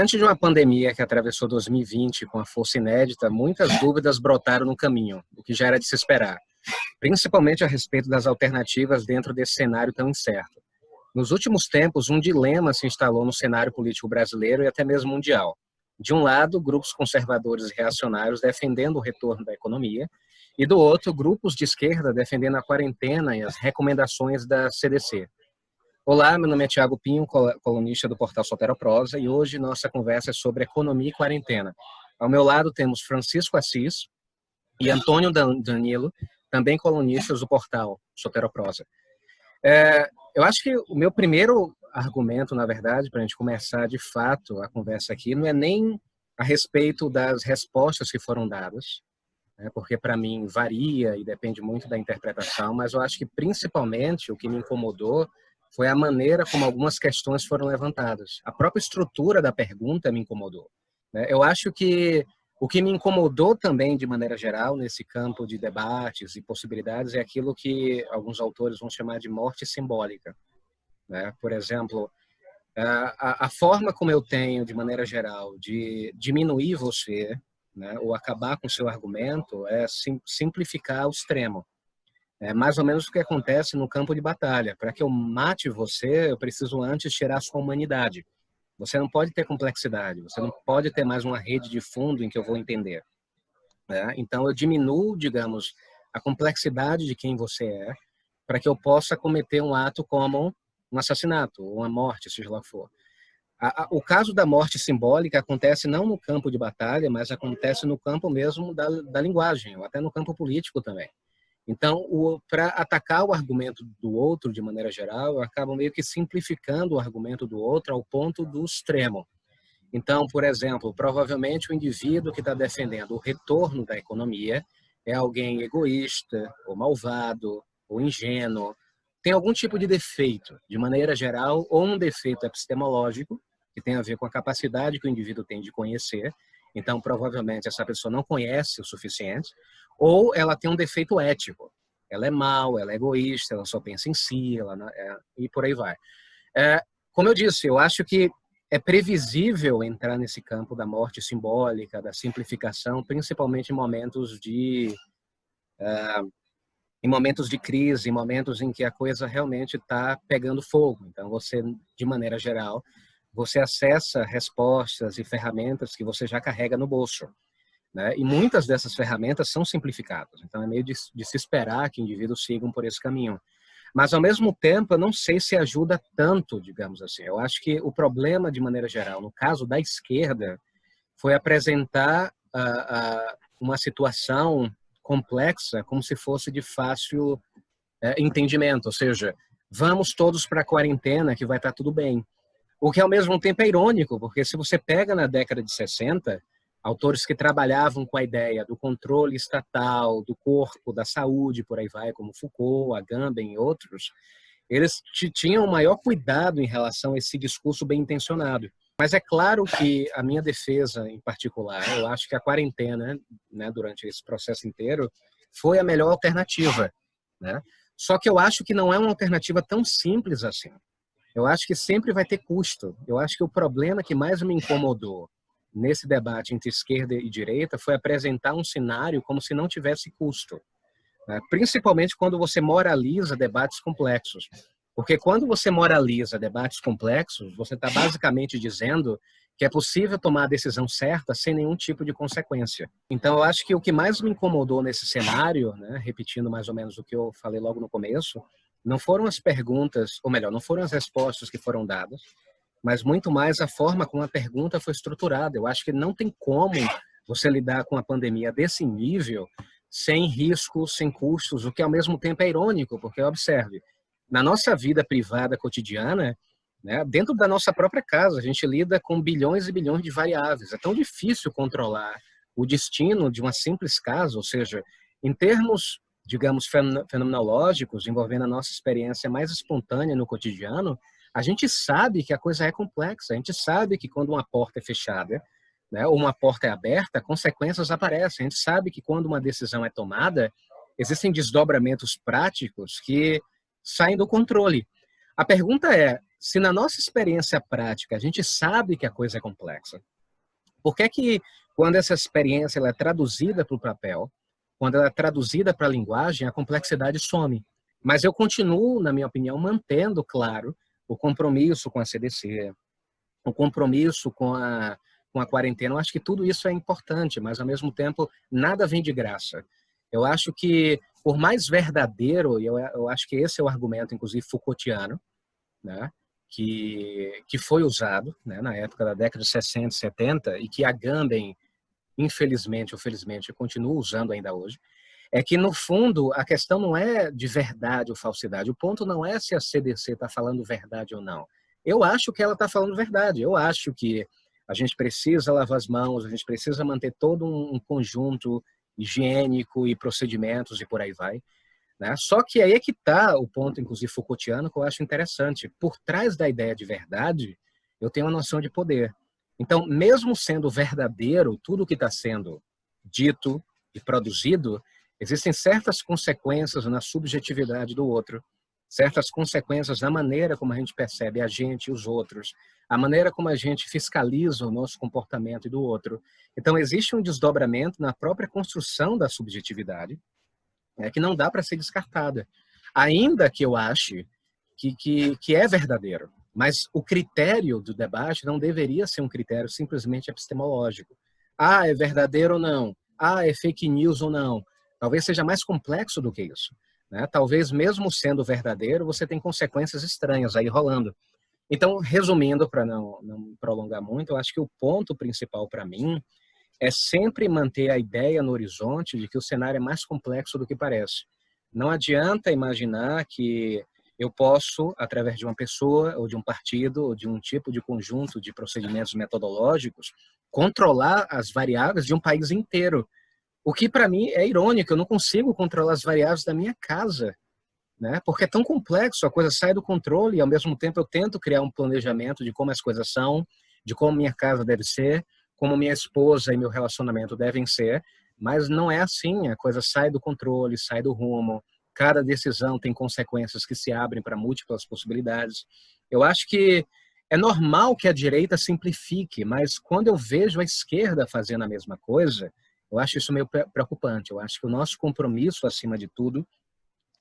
Diante de uma pandemia que atravessou 2020 com a força inédita, muitas dúvidas brotaram no caminho, o que já era de se esperar, principalmente a respeito das alternativas dentro desse cenário tão incerto. Nos últimos tempos, um dilema se instalou no cenário político brasileiro e até mesmo mundial. De um lado, grupos conservadores e reacionários defendendo o retorno da economia, e do outro, grupos de esquerda defendendo a quarentena e as recomendações da CDC. Olá, meu nome é Thiago Pinho, colunista do portal Soteroprosa, e hoje nossa conversa é sobre economia e quarentena. Ao meu lado temos Francisco Assis e Antônio Danilo, também colunistas do portal Soteroprosa. Eu acho que o meu primeiro argumento, na verdade, para a gente começar de fato a conversa aqui, não é nem a respeito das respostas que foram dadas, né, porque para mim varia e depende muito da interpretação, mas eu acho que principalmente o que me incomodou foi a maneira como algumas questões foram levantadas. A própria estrutura da pergunta me incomodou, né? Eu acho que o que me incomodou também, de maneira geral, nesse campo de debates e possibilidades, é aquilo que alguns autores vão chamar de morte simbólica, né? Por exemplo, a forma como eu tenho, de maneira geral, de diminuir você, né, ou acabar com o seu argumento, é simplificar ao extremo. É mais ou menos o que acontece no campo de batalha. Para que eu mate você, eu preciso antes tirar a sua humanidade. Você não pode ter complexidade, você não pode ter mais uma rede de fundo em que eu vou entender, né? Então, eu diminuo, digamos, a complexidade de quem você é, para que eu possa cometer um ato como um assassinato, ou uma morte, seja lá o que for. O caso da morte simbólica acontece não no campo de batalha, mas acontece no campo mesmo da linguagem, ou até no campo político também. Então, para atacar o argumento do outro, de maneira geral, eu acabo meio que simplificando o argumento do outro ao ponto do extremo. Então, por exemplo, provavelmente o indivíduo que está defendendo o retorno da economia é alguém egoísta, ou malvado, ou ingênuo, tem algum tipo de defeito, de maneira geral, ou um defeito epistemológico, que tem a ver com a capacidade que o indivíduo tem de conhecer. Então, provavelmente, essa pessoa não conhece o suficiente, ou ela tem um defeito ético. Ela é mau, ela é egoísta, ela só pensa em si, e por aí vai. Como eu disse, eu acho que é previsível entrar nesse campo da morte simbólica, da simplificação, principalmente em momentos de crise, em momentos em que a coisa realmente está pegando fogo. Então, você, de maneira geral, você acessa respostas e ferramentas que você já carrega no bolso, né? E muitas dessas ferramentas são simplificadas. Então, é meio de se esperar que indivíduos sigam por esse caminho. Mas, ao mesmo tempo, eu não sei se ajuda tanto, digamos assim. Eu acho que o problema, de maneira geral, no caso da esquerda, foi apresentar uma situação complexa como se fosse de fácil entendimento. Ou seja, vamos todos para a quarentena que vai estar tudo bem. O que, ao mesmo tempo, é irônico, porque se você pega na década de 60, autores que trabalhavam com a ideia do controle estatal, do corpo, da saúde, por aí vai, como Foucault, Agamben e outros, eles tinham o maior cuidado em relação a esse discurso bem intencionado. Mas é claro que a minha defesa, em particular, eu acho que a quarentena, né, durante esse processo inteiro, foi a melhor alternativa, né? Só que eu acho que não é uma alternativa tão simples assim. Eu acho que sempre vai ter custo. Eu acho que o problema que mais me incomodou nesse debate entre esquerda e direita foi apresentar um cenário como se não tivesse custo, né? Principalmente quando você moraliza debates complexos. Porque quando você moraliza debates complexos, você está basicamente dizendo que é possível tomar a decisão certa sem nenhum tipo de consequência. Então, eu acho que o que mais me incomodou nesse cenário, né, repetindo mais ou menos o que eu falei logo no começo, não foram as perguntas, ou melhor, não foram as respostas que foram dadas, mas muito mais a forma como a pergunta foi estruturada. Eu acho que não tem como você lidar com a pandemia desse nível sem riscos, sem custos, o que ao mesmo tempo é irônico, porque observe, na nossa vida privada cotidiana, né, dentro da nossa própria casa, a gente lida com bilhões e bilhões de variáveis. É tão difícil controlar o destino de uma simples casa, ou seja, em termos, digamos, fenomenológicos, envolvendo a nossa experiência mais espontânea no cotidiano, a gente sabe que a coisa é complexa, a gente sabe que quando uma porta é fechada, né, ou uma porta é aberta, consequências aparecem. A gente sabe que quando uma decisão é tomada, existem desdobramentos práticos que saem do controle. A pergunta é, se na nossa experiência prática a gente sabe que a coisa é complexa, por que que quando essa experiência ela é traduzida para o papel, quando ela é traduzida para a linguagem, a complexidade some? Mas eu continuo, na minha opinião, mantendo, claro, o compromisso com a CDC, o compromisso com a quarentena. Eu acho que tudo isso é importante, mas, ao mesmo tempo, nada vem de graça. Eu acho que, por mais verdadeiro, e eu acho que esse é o argumento, inclusive, Foucaultiano, né, que foi usado, né, na época da década de 60 e 70, e que Agamben, infelizmente ou felizmente, continua usando ainda hoje, é que, no fundo, a questão não é de verdade ou falsidade. O ponto não é se a CDC está falando verdade ou não. Eu acho que ela está falando verdade. Eu acho que a gente precisa lavar as mãos, a gente precisa manter todo um conjunto higiênico e procedimentos e por aí vai, né? Só que aí é que está o ponto, inclusive Foucaultiano, que eu acho interessante. Por trás da ideia de verdade, eu tenho uma noção de poder. Então, mesmo sendo verdadeiro tudo que está sendo dito e produzido, existem certas consequências na subjetividade do outro, certas consequências na maneira como a gente percebe a gente e os outros, a maneira como a gente fiscaliza o nosso comportamento e do outro. Então, existe um desdobramento na própria construção da subjetividade, que não dá para ser descartada. Ainda que eu ache que é verdadeiro. Mas o critério do debate não deveria ser um critério simplesmente epistemológico. Ah, é verdadeiro ou não? Ah, é fake news ou não? Talvez seja mais complexo do que isso, né? Talvez mesmo sendo verdadeiro, você tem consequências estranhas aí rolando. Então, resumindo, para não prolongar muito, eu acho que o ponto principal para mim é sempre manter a ideia no horizonte de que o cenário é mais complexo do que parece. Não adianta imaginar que eu posso, através de uma pessoa, ou de um partido, ou de um tipo de conjunto de procedimentos metodológicos, controlar as variáveis de um país inteiro. O que, para mim, é irônico. Eu não consigo controlar as variáveis da minha casa, né? Porque é tão complexo, a coisa sai do controle e, ao mesmo tempo, eu tento criar um planejamento de como as coisas são, de como minha casa deve ser, como minha esposa e meu relacionamento devem ser, mas não é assim. A coisa sai do controle, sai do rumo. Cada decisão tem consequências que se abrem para múltiplas possibilidades. Eu acho que é normal que a direita simplifique, mas quando eu vejo a esquerda fazendo a mesma coisa, eu acho isso meio preocupante. Eu acho que o nosso compromisso, acima de tudo,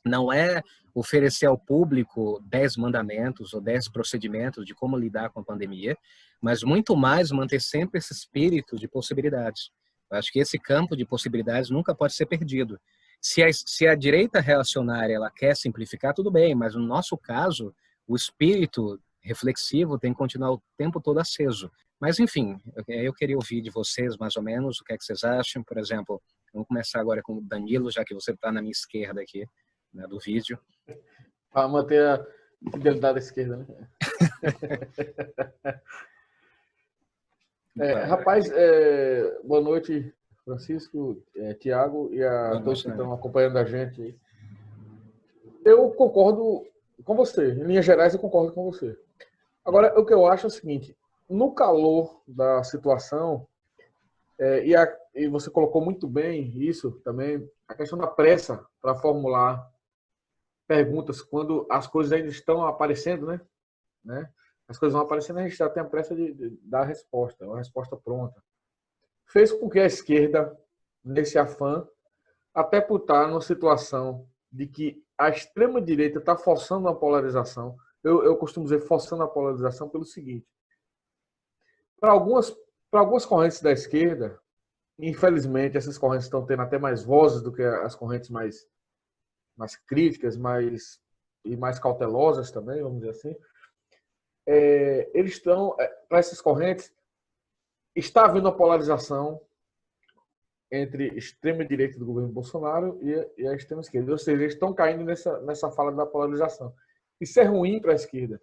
não é oferecer ao público 10 mandamentos ou 10 procedimentos de como lidar com a pandemia, mas muito mais manter sempre esse espírito de possibilidades. Eu acho que esse campo de possibilidades nunca pode ser perdido. Se a direita reacionária ela quer simplificar, tudo bem, mas no nosso caso, o espírito reflexivo tem que continuar o tempo todo aceso. Mas, enfim, eu queria ouvir de vocês, mais ou menos, o que é que vocês acham. Por exemplo, vamos começar agora com o Danilo, já que você está na minha esquerda aqui, né, do vídeo. Para manter a fidelidade à esquerda, né? Rapaz, boa noite, Francisco, Tiago e a todos que estão acompanhando a gente aí. Eu concordo com você, em linhas gerais eu concordo com você. Agora, o que eu acho é o seguinte, no calor da situação, e você colocou muito bem isso também, a questão da pressa para formular perguntas quando as coisas ainda estão aparecendo, né? As coisas vão aparecendo, a gente já tem a pressa de dar a resposta, uma resposta pronta. Fez com que a esquerda, nesse afã, até por estar numa situação de que a extrema-direita está forçando a polarização, eu costumo dizer forçando a polarização pelo seguinte, para algumas correntes da esquerda, infelizmente, essas correntes estão tendo até mais vozes do que as correntes mais críticas, e mais cautelosas também, vamos dizer assim, eles estão, para essas correntes, está havendo uma polarização entre extrema-direita do governo Bolsonaro e a extrema-esquerda. Ou seja, eles estão caindo nessa fala da polarização. Isso é ruim para a esquerda.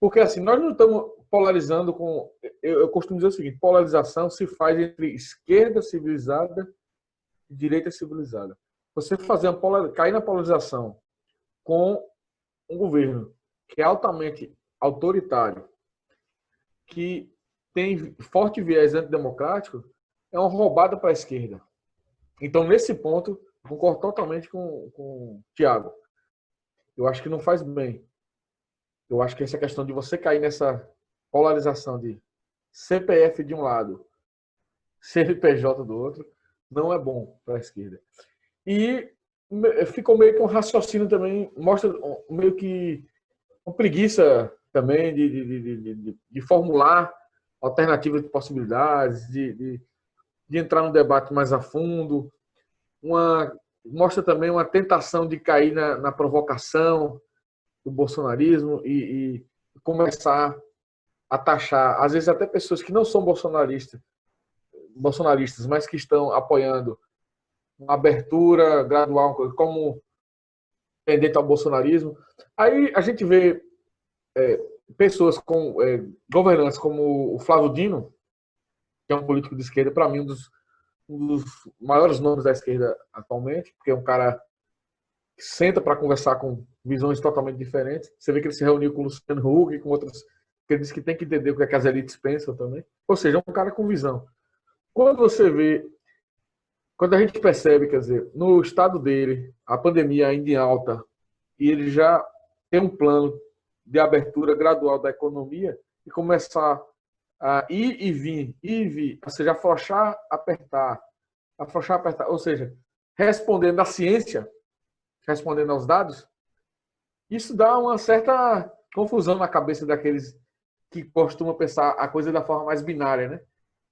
Porque assim, nós não estamos polarizando com... Eu costumo dizer o seguinte, polarização se faz entre esquerda civilizada e direita civilizada. Você cair na polarização com um governo que é altamente autoritário, que tem forte viés antidemocrático, é uma roubada para a esquerda. Então, nesse ponto, concordo totalmente com o Tiago. Eu acho que não faz bem. Eu acho que essa questão de você cair nessa polarização de CPF de um lado, CNPJ do outro, não é bom para a esquerda. E ficou meio que um raciocínio também, mostra meio que uma preguiça também de formular alternativas de possibilidades, de entrar no debate mais a fundo. Mostra também uma tentação de cair na provocação do bolsonarismo e começar a taxar, às vezes até pessoas que não são bolsonaristas, mas que estão apoiando uma abertura gradual, como tendente ao bolsonarismo. Aí a gente vê pessoas governantes como o Flávio Dino, que é um político de esquerda, para mim, um dos maiores nomes da esquerda atualmente, porque é um cara que senta para conversar com visões totalmente diferentes. Você vê que ele se reuniu com o Luciano Huck e com outros, que ele disse que tem que entender o que as elites pensam também. Ou seja, é um cara com visão. Quando a gente percebe, quer dizer, no estado dele, a pandemia ainda em alta, e ele já tem um plano de abertura gradual da economia e começar a ir e vir, ou seja, afrouxar, apertar, ou seja, respondendo à ciência, respondendo aos dados, isso dá uma certa confusão na cabeça daqueles que costumam pensar a coisa da forma mais binária, né?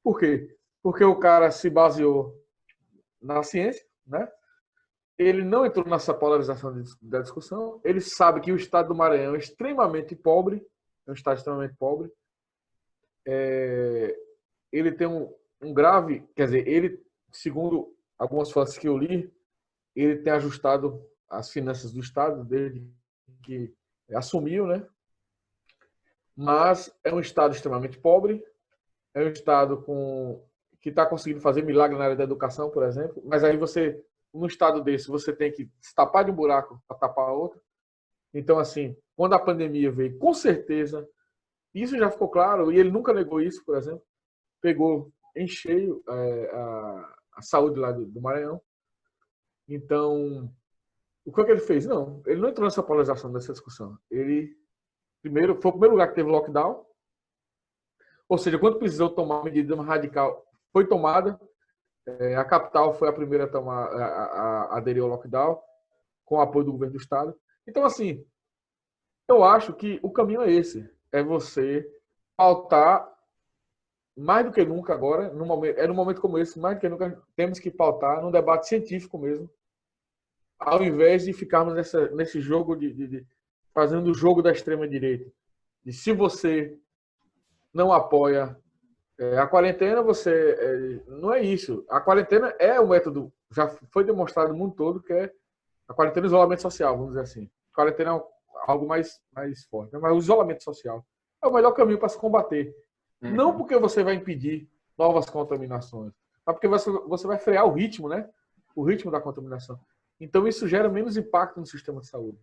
Por quê? Porque o cara se baseou na ciência, né? Ele não entrou nessa polarização da discussão. Ele sabe que o estado do Maranhão é extremamente pobre, é um estado extremamente pobre. Ele tem um grave, quer dizer, ele, segundo algumas fontes que eu li, ele tem ajustado as finanças do estado desde que assumiu, né? Mas é um estado extremamente pobre, é um estado que está conseguindo fazer milagre na área da educação, por exemplo, mas aí você, num estado desse, você tem que se tapar de um buraco para tapar outro. Então, assim, quando a pandemia veio, com certeza, isso já ficou claro, e ele nunca negou isso, por exemplo, pegou em cheio a saúde lá do Maranhão. Então, o que é que ele fez? Não, ele não entrou nessa polarização dessa discussão. Ele, primeiro, foi o primeiro lugar que teve lockdown, ou seja, quando precisou tomar uma medida radical, foi tomada. A capital foi a primeira a tomar, a aderir ao lockdown, com o apoio do governo do estado. Então, assim, eu acho que o caminho é esse. É você pautar, mais do que nunca agora, num momento como esse, mais do que nunca, temos que pautar num debate científico mesmo, ao invés de ficarmos nesse jogo fazendo o jogo da extrema-direita. E se você não apoia a quarentena, não é isso. A quarentena é o método, já foi demonstrado no mundo todo, que é a quarentena e o isolamento social, vamos dizer assim. A quarentena é algo mais forte, né? Mas o isolamento social é o melhor caminho para se combater. Não porque você vai impedir novas contaminações, mas porque você vai frear o ritmo, né? O ritmo da contaminação. Então isso gera menos impacto no sistema de saúde.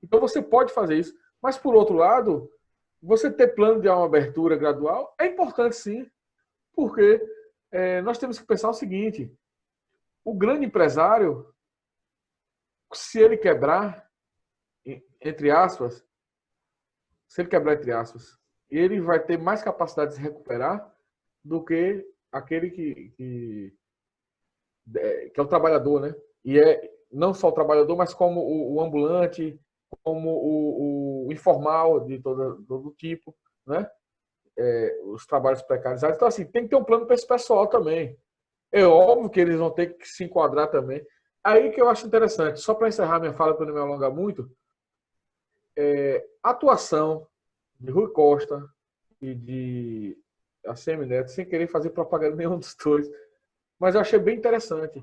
Então você pode fazer isso, mas por outro lado, você ter plano de uma abertura gradual é importante sim, porque nós temos que pensar o seguinte: o grande empresário, se ele quebrar, entre aspas, ele vai ter mais capacidade de se recuperar do que aquele que é o trabalhador, né? E não só o trabalhador, mas como o ambulante, como o informal de todo tipo, né? Os trabalhos precarizados. Então, assim, tem que ter um plano para esse pessoal também. É óbvio que eles vão ter que se enquadrar também. Aí que eu acho interessante, só para encerrar minha fala, para não me alongar muito, a atuação de Rui Costa e de ACM Neto, sem querer fazer propaganda nenhum dos dois, mas eu achei bem interessante.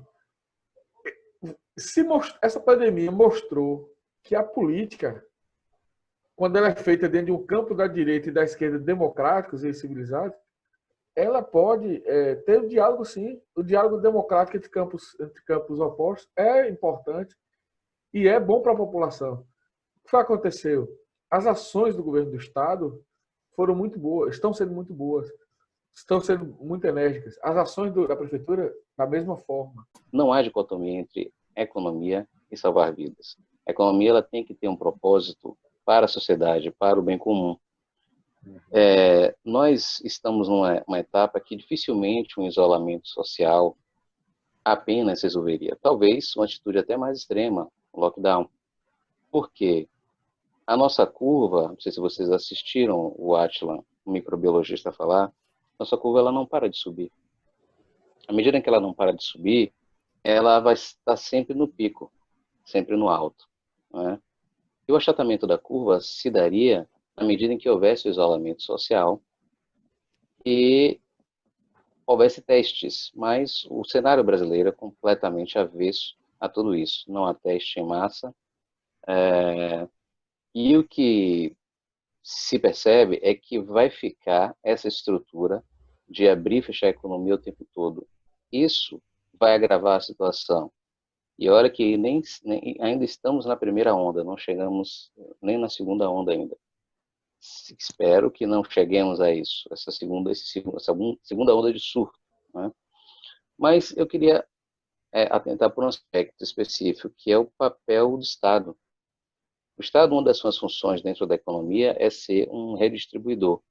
Essa pandemia mostrou que a política, quando ela é feita dentro de um campo da direita e da esquerda democráticos e civilizados, ela pode ter o diálogo, sim. O diálogo democrático entre campos opostos é importante e é bom para a população. O que aconteceu? As ações do governo do Estado foram muito boas, estão sendo muito boas, estão sendo muito enérgicas. As ações da prefeitura, da mesma forma. Não há dicotomia entre economia e salvar vidas. A economia ela tem que ter um propósito para a sociedade, para o bem comum. Nós estamos numa etapa que dificilmente um isolamento social apenas resolveria. Talvez uma atitude até mais extrema, um lockdown. Por quê? A nossa curva, não sei se vocês assistiram o Átila, um microbiologista, falar, nossa curva ela não para de subir. À medida em que ela não para de subir, ela vai estar sempre no pico, sempre no alto, não é? E o achatamento da curva se daria à medida em que houvesse o isolamento social e houvesse testes, mas o cenário brasileiro é completamente avesso a tudo isso. Não há teste em massa. E o que se percebe é que vai ficar essa estrutura de abrir e fechar a economia o tempo todo. Isso vai agravar a situação. E olha que ainda estamos na primeira onda, não chegamos nem na segunda onda ainda. Espero que não cheguemos a isso, essa segunda onda de surto, né? Mas eu queria atentar para um aspecto específico, que é o papel do Estado. O Estado, uma das suas funções dentro da economia é ser um redistribuidor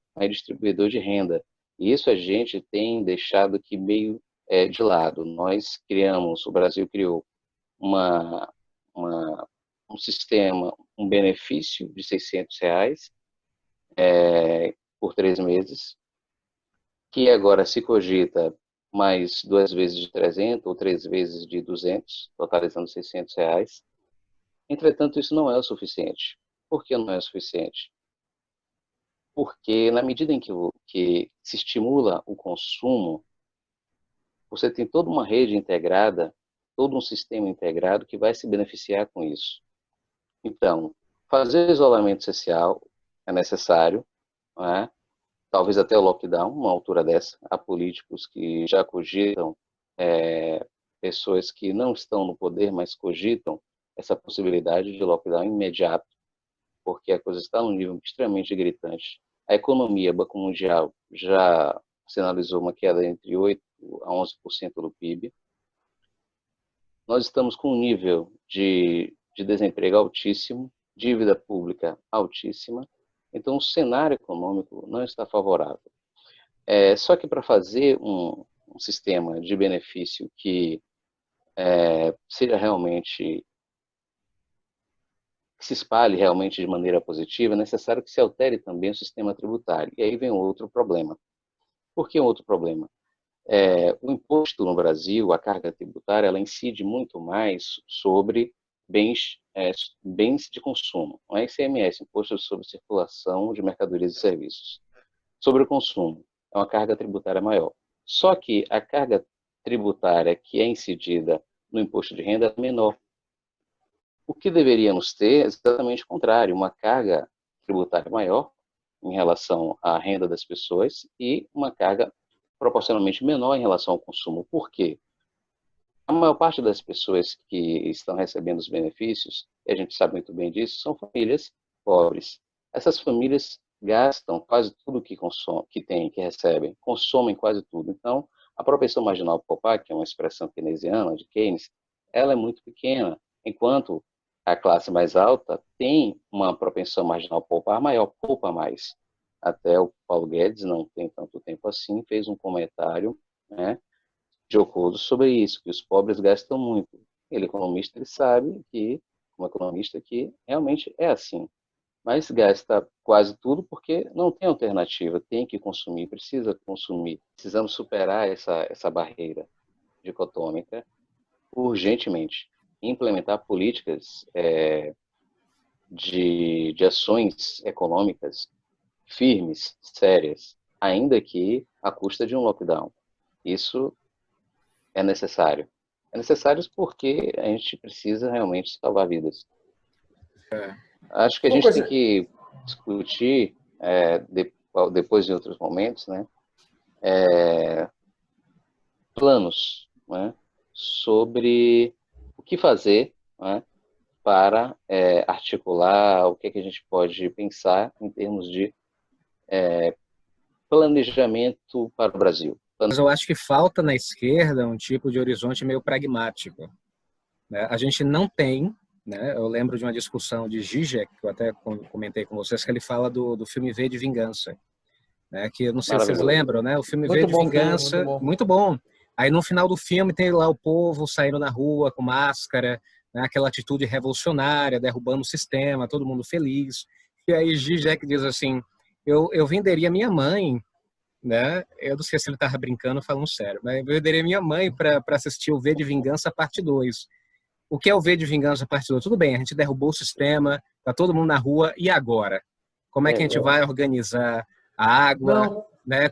de renda. E isso a gente tem deixado aqui meio de lado. O Brasil criou um sistema, um benefício de R$ 600 por 3 meses, que agora se cogita mais 2 vezes de 300 ou 3 vezes de 200, totalizando R$ 600. Entretanto, isso não é o suficiente. Por que não é o suficiente? Porque na medida em que se estimula o consumo, você tem toda uma rede integrada, todo um sistema integrado que vai se beneficiar com isso. Então, fazer isolamento social é necessário, não é? Talvez até o lockdown, uma altura dessa. Há políticos que já cogitam, pessoas que não estão no poder, mas cogitam essa possibilidade de lockdown imediato, porque a coisa está num nível extremamente gritante. A economia, o Banco Mundial já sinalizou uma queda entre 8% a 11% do PIB. Nós estamos com um nível de desemprego altíssimo, dívida pública altíssima, então o cenário econômico não está favorável. Só que para fazer um sistema de benefício que seja realmente, que se espalhe realmente de maneira positiva, é necessário que se altere também o sistema tributário. E aí vem outro problema. Por que outro problema? O imposto no Brasil, a carga tributária, ela incide muito mais sobre bens de consumo. Não é ICMS, Imposto sobre Circulação de Mercadorias e Serviços. Sobre o consumo, é uma carga tributária maior. Só que a carga tributária que é incidida no imposto de renda é menor. O que deveríamos ter é exatamente o contrário, uma carga tributária maior em relação à renda das pessoas e uma carga proporcionalmente menor em relação ao consumo. Por quê? A maior parte das pessoas que estão recebendo os benefícios, e a gente sabe muito bem disso, são famílias pobres. Essas famílias gastam quase tudo que recebem, consomem quase tudo. Então, a propensão marginal a poupar, que é uma expressão keynesiana de Keynes, ela é muito pequena, enquanto a classe mais alta tem uma propensão marginal a poupar maior, poupa mais. Até o Paulo Guedes, não tem tanto tempo assim, fez um comentário, né, jocoso sobre isso, que os pobres gastam muito. Ele, economista, ele sabe que, como economista, que realmente é assim. Mas gasta quase tudo porque não tem alternativa, tem que consumir, precisa consumir. Precisamos superar essa barreira dicotômica urgentemente. Implementar políticas de ações econômicas firmes, sérias, ainda que à custa de um lockdown. Isso é necessário. É necessário porque a gente precisa realmente salvar vidas. Acho que a gente tem que discutir, depois em outros momentos, né, planos, né, sobre o que fazer, né, para articular o que a gente pode pensar em termos de planejamento para o Brasil. Mas eu acho que falta na esquerda um tipo de horizonte meio pragmático, né? A gente não tem, né? Eu lembro de uma discussão de Zizek, que eu até comentei com vocês, que ele fala do filme V de Vingança, né? Que eu não sei se vocês lembram, né? O filme V de Vingança, muito bom. Aí no final do filme tem lá o povo saindo na rua com máscara, né? Aquela atitude revolucionária, derrubando o sistema, todo mundo feliz. E aí Zizek diz assim, eu venderia minha mãe, né? Eu não sei se ele estava brincando ou falando sério, mas eu venderia minha mãe para assistir o V de Vingança parte 2. O que é o V de Vingança parte 2? Tudo bem, a gente derrubou o sistema, tá todo mundo na rua, e agora? Como é que a gente vai organizar a água? Né?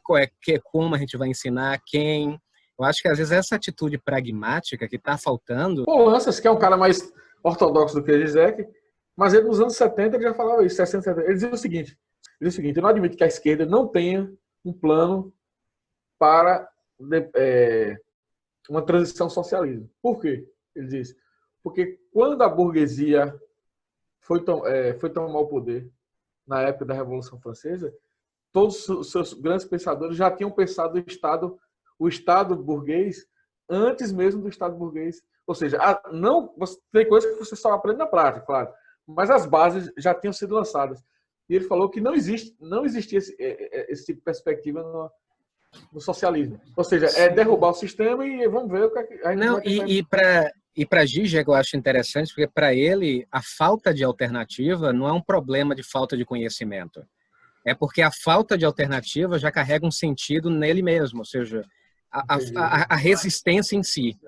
Como a gente vai ensinar quem? Eu acho que às vezes essa atitude pragmática que está faltando... Polanski, que é um cara mais ortodoxo do que o Zizek, mas ele nos anos 70 ele já falava isso, 60, 70. Ele dizia o seguinte, eu não admito que a esquerda não tenha um plano para uma transição ao socialismo. Por quê? Ele diz, porque quando a burguesia foi tomar o poder na época da Revolução Francesa, todos os seus grandes pensadores já tinham pensado o Estado burguês antes mesmo do Estado burguês. Ou seja, tem coisas que você só aprende na prática, claro, mas as bases já tinham sido lançadas. E ele falou que não existia esse tipo de perspectiva no socialismo. Ou seja, é derrubar o sistema e vamos ver o que a gente vai... E para Zizek eu acho interessante, porque para ele a falta de alternativa não é um problema de falta de conhecimento. É porque a falta de alternativa já carrega um sentido nele mesmo, ou seja, a resistência em si.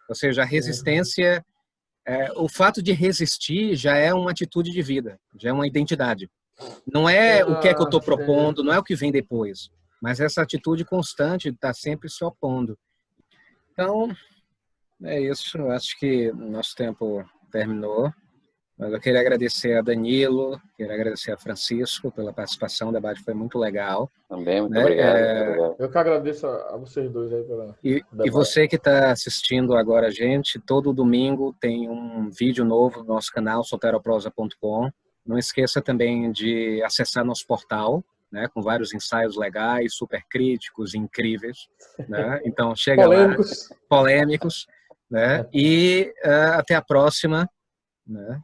Ou seja, a resistência, o fato de resistir já é uma atitude de vida, já é uma identidade. Não é o que é que eu estou propondo, não é o que vem depois, mas essa atitude constante de estar sempre se opondo. Então, é isso. Eu acho que o nosso tempo terminou. Mas eu queria agradecer a Danilo, queria agradecer a Francisco pela participação, o debate foi muito legal. Também, muito obrigado. Eu que agradeço a vocês dois aí pela E você que está assistindo agora a gente, todo domingo tem um vídeo novo no nosso canal, soteroprosa.com. Não esqueça também de acessar nosso portal, né, com vários ensaios legais, super críticos, incríveis. Né? Então, chega polêmicos, né? E até a próxima. Né?